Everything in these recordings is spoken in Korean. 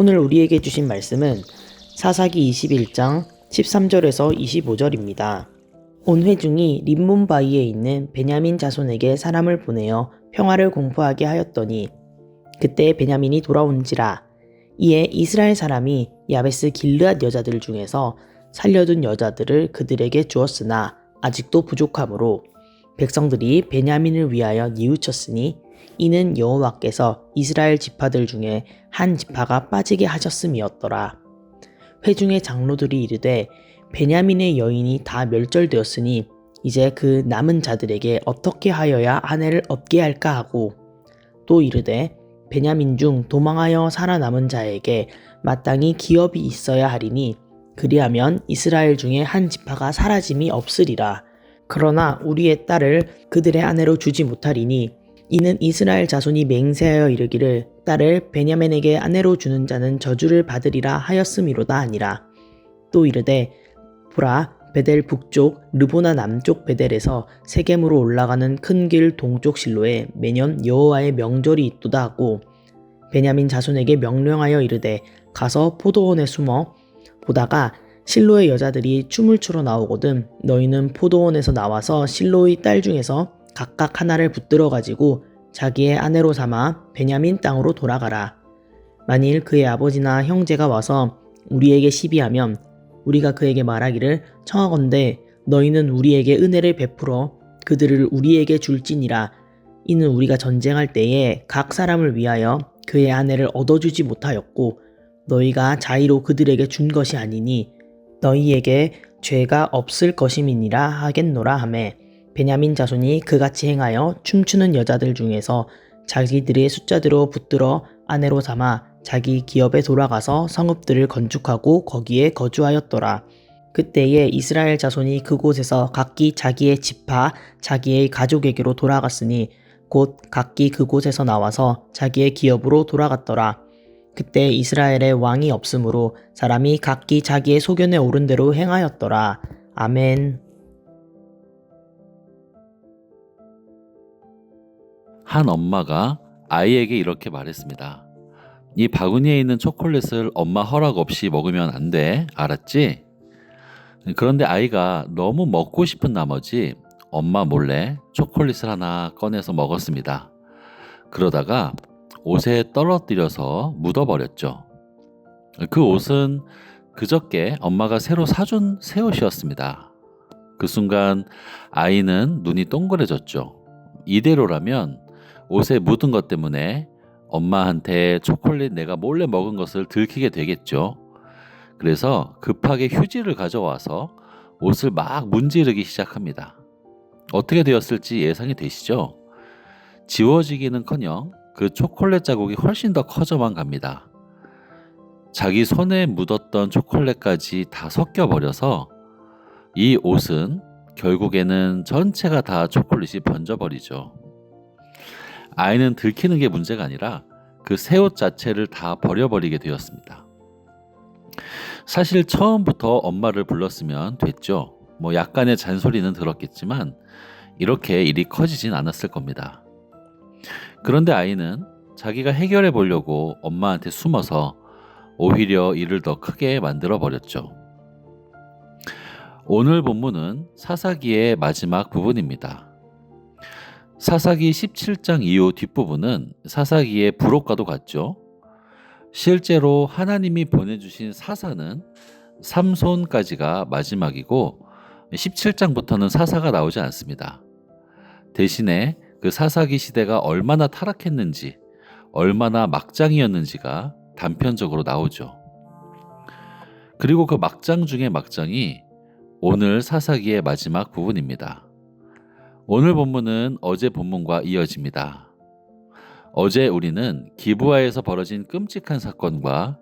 오늘 우리에게 주신 말씀은 사사기 21장 13절에서 25절입니다. 온 회중이 림몬 바위에 있는 베냐민 자손에게 사람을 보내어 평화를 공포하게 하였더니 그때 베냐민이 돌아온지라. 이에 이스라엘 사람이 야베스 길르앗 여자들 중에서 살려둔 여자들을 그들에게 주었으나 아직도 부족하므로 백성들이 베냐민을 위하여 뉘우쳤으니 이는 여호와께서 이스라엘 지파들 중에 한 지파가 빠지게 하셨음이었더라. 회중의 장로들이 이르되 베냐민의 여인이 다 멸절되었으니 이제 그 남은 자들에게 어떻게 하여야 아내를 얻게 할까 하고, 또 이르되 베냐민 중 도망하여 살아남은 자에게 마땅히 기업이 있어야 하리니 그리하면 이스라엘 중에 한 지파가 사라짐이 없으리라. 그러나 우리의 딸을 그들의 아내로 주지 못하리니 이는 이스라엘 자손이 맹세하여 이르기를 딸을 베냐민에게 아내로 주는 자는 저주를 받으리라 하였음이로다 하니라. 또 이르되 보라, 베델 북쪽 르보나 남쪽 베델에서 세겜으로 올라가는 큰 길 동쪽 실로에 매년 여호와의 명절이 있도다 하고, 베냐민 자손에게 명령하여 이르되 가서 포도원에 숨어 보다가 실로의 여자들이 춤을 추러 나오거든 너희는 포도원에서 나와서 실로의 딸 중에서 각각 하나를 붙들어 가지고 자기의 아내로 삼아 베냐민 땅으로 돌아가라. 만일 그의 아버지나 형제가 와서 우리에게 시비하면 우리가 그에게 말하기를 청하건대 너희는 우리에게 은혜를 베풀어 그들을 우리에게 줄지니라. 이는 우리가 전쟁할 때에 각 사람을 위하여 그의 아내를 얻어주지 못하였고 너희가 자의로 그들에게 준 것이 아니니 너희에게 죄가 없을 것임이니라 하겠노라 하매, 베냐민 자손이 그같이 행하여 춤추는 여자들 중에서 자기들의 숫자대로 붙들어 아내로 삼아 자기 기업에 돌아가서 성읍들을 건축하고 거기에 거주하였더라. 그때에 이스라엘 자손이 그곳에서 각기 자기의 지파 자기의 가족에게로 돌아갔으니 곧 각기 그곳에서 나와서 자기의 기업으로 돌아갔더라. 그때 이스라엘에 왕이 없으므로 사람이 각기 자기의 소견에 오른 대로 행하였더라. 아멘. 한 엄마가 아이에게 이렇게 말했습니다. 이 바구니에 있는 초콜릿을 엄마 허락 없이 먹으면 안 돼. 알았지? 그런데 아이가 너무 먹고 싶은 나머지 엄마 몰래 초콜릿을 하나 꺼내서 먹었습니다. 그러다가 옷에 떨어뜨려서 묻어버렸죠. 그 옷은 그저께 엄마가 새로 사준 새 옷이었습니다. 그 순간 아이는 눈이 동그래졌죠. 이대로라면 옷에 묻은 것 때문에 엄마한테 초콜릿 내가 몰래 먹은 것을 들키게 되겠죠. 그래서 급하게 휴지를 가져와서 옷을 막 문지르기 시작합니다. 어떻게 되었을지 예상이 되시죠? 지워지기는커녕 그 초콜릿 자국이 훨씬 더 커져만 갑니다. 자기 손에 묻었던 초콜릿까지 다 섞여버려서 이 옷은 결국에는 전체가 다 초콜릿이 번져버리죠. 아이는 들키는 게 문제가 아니라 그 새 옷 자체를 다 버려버리게 되었습니다. 사실 처음부터 엄마를 불렀으면 됐죠. 약간의 잔소리는 들었겠지만 이렇게 일이 커지진 않았을 겁니다. 그런데 아이는 자기가 해결해 보려고 엄마한테 숨어서 오히려 일을 더 크게 만들어 버렸죠. 오늘 본문은 사사기의 마지막 부분입니다. 사사기 17장 이후 뒷부분은 사사기의 부록과도 같죠. 실제로 하나님이 보내주신 사사는 삼손까지가 마지막이고 17장부터는 사사가 나오지 않습니다. 대신에 그 사사기 시대가 얼마나 타락했는지, 얼마나 막장이었는지가 단편적으로 나오죠. 그리고 그 막장 중에 막장이 오늘 사사기의 마지막 부분입니다. 오늘 본문은 어제 본문과 이어집니다. 어제 우리는 기브아에서 벌어진 끔찍한 사건과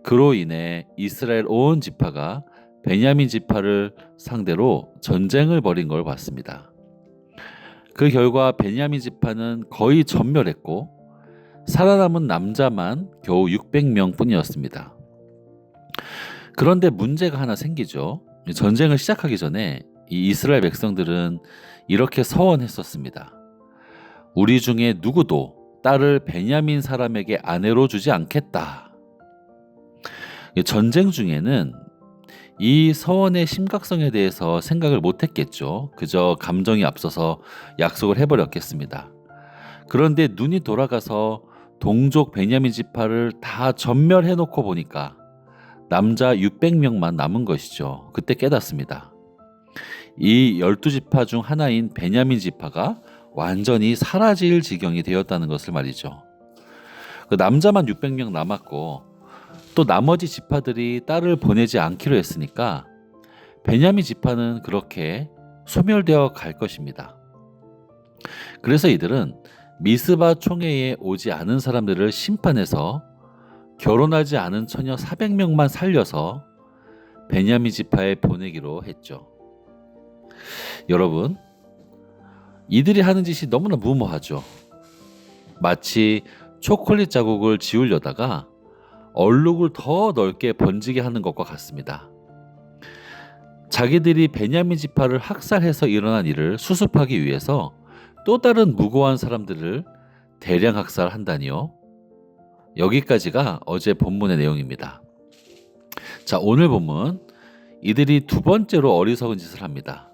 그로 인해 이스라엘 온 지파가 베냐민 지파를 상대로 전쟁을 벌인 걸 봤습니다. 그 결과 베냐민 지파는 거의 전멸했고 살아남은 남자만 겨우 600명 뿐이었습니다. 그런데 문제가 하나 생기죠. 전쟁을 시작하기 전에 이 이스라엘 백성들은 이렇게 서원했었습니다. 우리 중에 누구도 딸을 베냐민 사람에게 아내로 주지 않겠다. 전쟁 중에는 이 서원의 심각성에 대해서 생각을 못했겠죠. 그저 감정이 앞서서 약속을 해버렸겠습니다. 그런데 눈이 돌아가서 동족 베냐민 지파를 다 전멸해놓고 보니까 남자 600명만 남은 것이죠. 그때 깨닫습니다. 이 12지파 중 하나인 베냐민 지파가 완전히 사라질 지경이 되었다는 것을 말이죠. 그 남자만 600명 남았고 또 나머지 지파들이 딸을 보내지 않기로 했으니까 베냐민 지파는 그렇게 소멸되어 갈 것입니다. 그래서 이들은 미스바 총회에 오지 않은 사람들을 심판해서 결혼하지 않은 처녀 400명만 살려서 베냐민 지파에 보내기로 했죠. 여러분, 이들이 하는 짓이 너무나 무모하죠. 마치 초콜릿 자국을 지우려다가 얼룩을 더 넓게 번지게 하는 것과 같습니다. 자기들이 베냐민 지파를 학살해서 일어난 일을 수습하기 위해서 또 다른 무고한 사람들을 대량 학살한다니요. 여기까지가 어제 본문의 내용입니다. 자, 오늘 본문 이들이 두 번째로 어리석은 짓을 합니다.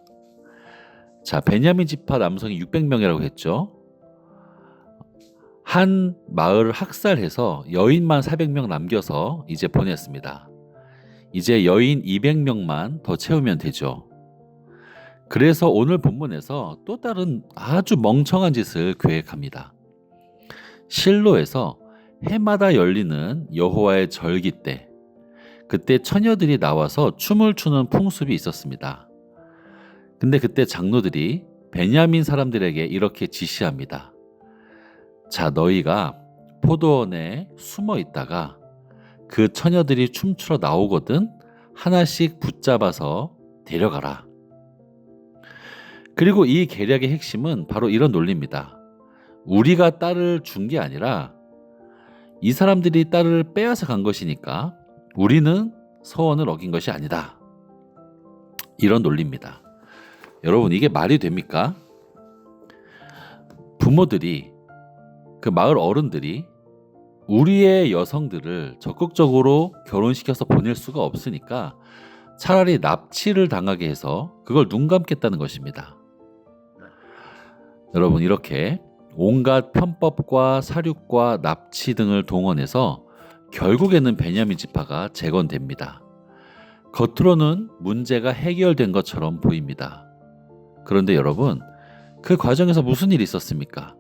자, 베냐민 지파 남성이 600명이라고 했죠. 한 마을을 학살해서 여인만 400명 남겨서 이제 보냈습니다. 이제 여인 200명만 더 채우면 되죠. 그래서 오늘 본문에서 또 다른 아주 멍청한 짓을 계획합니다. 실로에서 해마다 열리는 여호와의 절기 때, 그때 처녀들이 나와서 춤을 추는 풍습이 있었습니다. 근데 그때 장로들이 베냐민 사람들에게 이렇게 지시합니다. 자, 너희가 포도원에 숨어 있다가 그 처녀들이 춤추러 나오거든 하나씩 붙잡아서 데려가라. 그리고 이 계략의 핵심은 바로 이런 논리입니다. 우리가 딸을 준 게 아니라 이 사람들이 딸을 빼앗아 간 것이니까 우리는 서원을 어긴 것이 아니다. 이런 논리입니다. 여러분, 이게 말이 됩니까? 부모들이, 그 마을 어른들이 우리의 여성들을 적극적으로 결혼시켜서 보낼 수가 없으니까 차라리 납치를 당하게 해서 그걸 눈 감겠다는 것입니다. 여러분, 이렇게 온갖 편법과 사륙과 납치 등을 동원해서 결국에는 베냐민 지파가 재건됩니다. 겉으로는 문제가 해결된 것처럼 보입니다. 그런데 여러분, 그 과정에서 무슨 일이 있었습니까?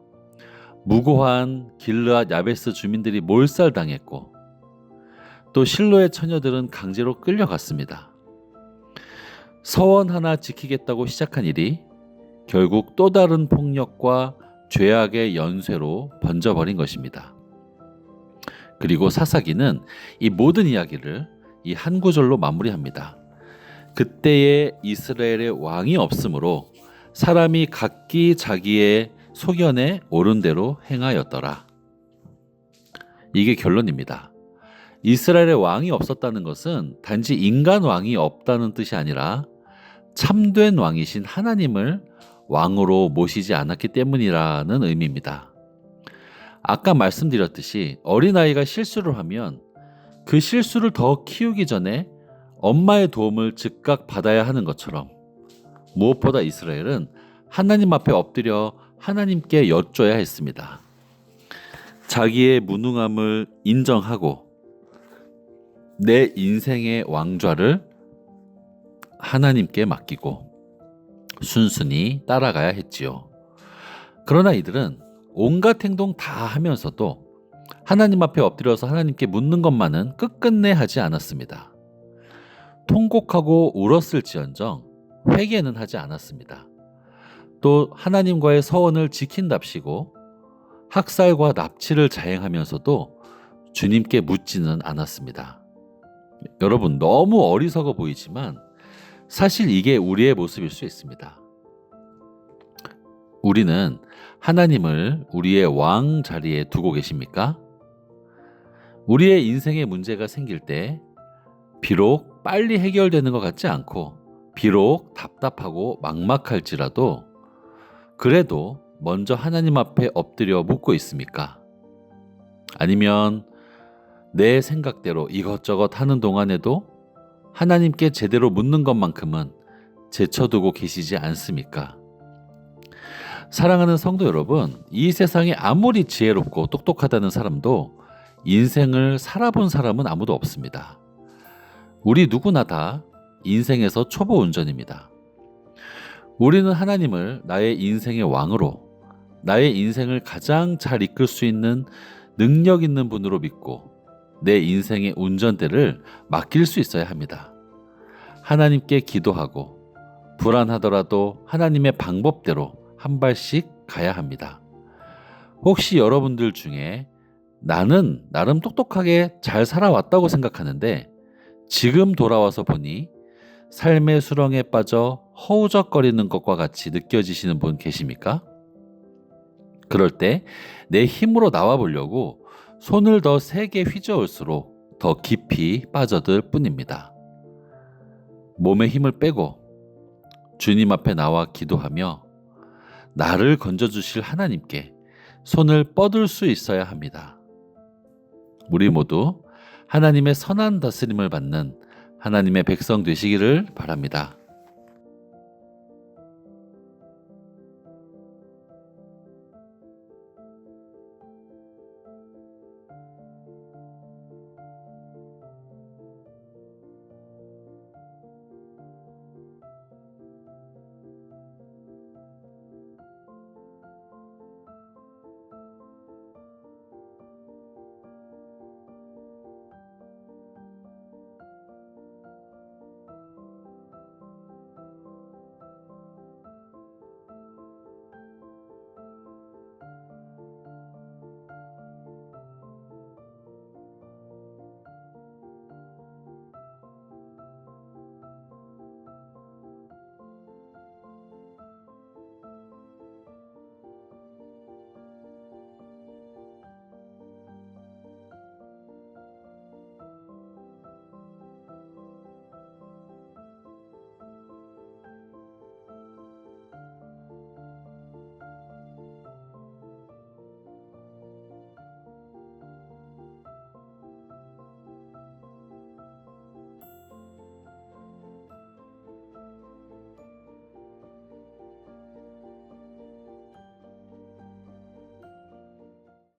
무고한 길르앗 야베스 주민들이 몰살당했고 또 실로의 처녀들은 강제로 끌려갔습니다. 서원 하나 지키겠다고 시작한 일이 결국 또 다른 폭력과 죄악의 연쇄로 번져버린 것입니다. 그리고 사사기는 이 모든 이야기를 이 한 구절로 마무리합니다. 그때의 이스라엘의 왕이 없으므로 사람이 각기 자기의 소견에 옳은 대로 행하였더라. 이게 결론입니다. 이스라엘의 왕이 없었다는 것은 단지 인간 왕이 없다는 뜻이 아니라 참된 왕이신 하나님을 왕으로 모시지 않았기 때문이라는 의미입니다. 아까 말씀드렸듯이 어린아이가 실수를 하면 그 실수를 더 키우기 전에 엄마의 도움을 즉각 받아야 하는 것처럼 무엇보다 이스라엘은 하나님 앞에 엎드려 하나님께 여쭤야 했습니다. 자기의 무능함을 인정하고 내 인생의 왕좌를 하나님께 맡기고 순순히 따라가야 했지요. 그러나 이들은 온갖 행동 다 하면서도 하나님 앞에 엎드려서 하나님께 묻는 것만은 끝끝내 하지 않았습니다. 통곡하고 울었을지언정 회개는 하지 않았습니다. 또 하나님과의 서원을 지킨답시고 학살과 납치를 자행하면서도 주님께 묻지는 않았습니다. 여러분, 너무 어리석어 보이지만 사실 이게 우리의 모습일 수 있습니다. 우리는 하나님을 우리의 왕 자리에 두고 계십니까? 우리의 인생에 문제가 생길 때 비록 빨리 해결되는 것 같지 않고 비록 답답하고 막막할지라도 그래도 먼저 하나님 앞에 엎드려 묻고 있습니까? 아니면 내 생각대로 이것저것 하는 동안에도 하나님께 제대로 묻는 것만큼은 제쳐두고 계시지 않습니까? 사랑하는 성도 여러분, 이 세상에 아무리 지혜롭고 똑똑하다는 사람도 인생을 살아본 사람은 아무도 없습니다. 우리 누구나 다 인생에서 초보 운전입니다. 우리는 하나님을 나의 인생의 왕으로, 나의 인생을 가장 잘 이끌 수 있는 능력 있는 분으로 믿고 내 인생의 운전대를 맡길 수 있어야 합니다. 하나님께 기도하고 불안하더라도 하나님의 방법대로 한 발씩 가야 합니다. 혹시 여러분들 중에 나는 나름 똑똑하게 잘 살아왔다고 생각하는데 지금 돌아와서 보니 삶의 수렁에 빠져 허우적거리는 것과 같이 느껴지시는 분 계십니까? 그럴 때 내 힘으로 나와 보려고 손을 더 세게 휘저을수록 더 깊이 빠져들 뿐입니다. 몸에 힘을 빼고 주님 앞에 나와 기도하며 나를 건져주실 하나님께 손을 뻗을 수 있어야 합니다. 우리 모두 하나님의 선한 다스림을 받는 하나님의 백성 되시기를 바랍니다.